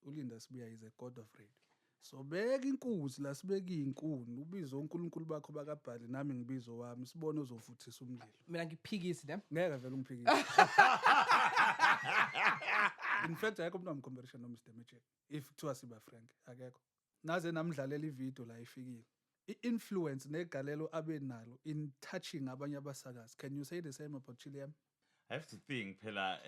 uLinda Sibuya is a god of radio. So beka inkuzi la sibeka izinkuni ubizo uNkulunkulu bakho bakaBhali nami ngibizo wami sibone uzovuthisa umlilo. Mina ngiphikisi ne. Ngeke vele ungiphikise. In fact ayikho umuntu amcomparation no Mr Magic. If kuthiwa siba frank akekho. Naze namdlalela ivideo la ifikile. I-influence negalelo abenalo in touching abanye abasakazi. Can you say the same about Chilean? I have to think phela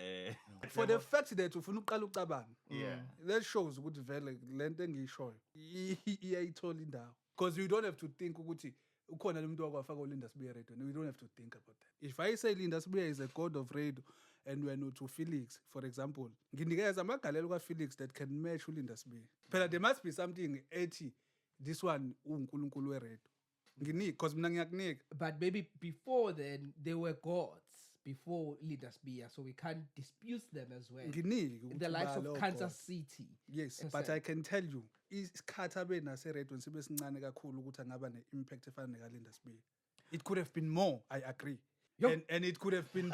For the fact that ufuna uqala ucabanga. Yeah. That shows ukuthi vele lento engiyishoyo iyayithola indawo. Because you don't have to think ukuthi ukhona lo muntu wakwafaka uLinda Sibuya radio. No, you don't have to think about that. If I say Linda Sibuya is a god of radio and when to Felix, for example, nginikeza amagalelo kaFelix that can match uLinda Sibuya. Phela there must be something ethi this one uNkulunkulu weredo. Nginika because mina ngiyakunika. But maybe before then they were gods before Linda Sibuya, so we can't dispute them as well. Nginika The likes of ukuthi Kansas City. Yes, but I can tell you isikhathi abena radio sibe sincane kakhulu ukuthi angaba ne-impact efana nekaLinda Sibuya. It could have been more, I agree. And it could have been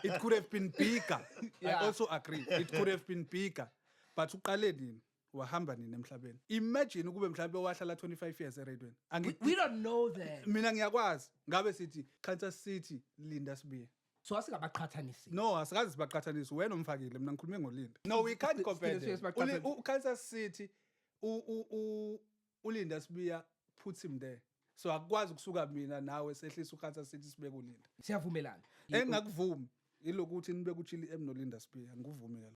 it could have been bigger. Yeah. I also agree. It could have been bigger. But uqale nini wahamba nini emhlabeni? Imagine ukube mhlawumbe wahlala 25 years eradweni. We don't know that. Mina ngiyakwazi ngabe sithi Kansas City Linda Sibuya. So asingabaqhathanisi. No, asikazi sibaqhathanisa wena umfakile mina ngikhulume ngoLinda. No, we can't compare them. Kansas City uLinda Sibuya puts him there. So akwazi kusuka mina nawe sehlisa uKansas City sibeke uLinda. Siyavumelana. Engakuvumi ilokuthi nibe kuChili M noLinda Sibuya ngikuvumile.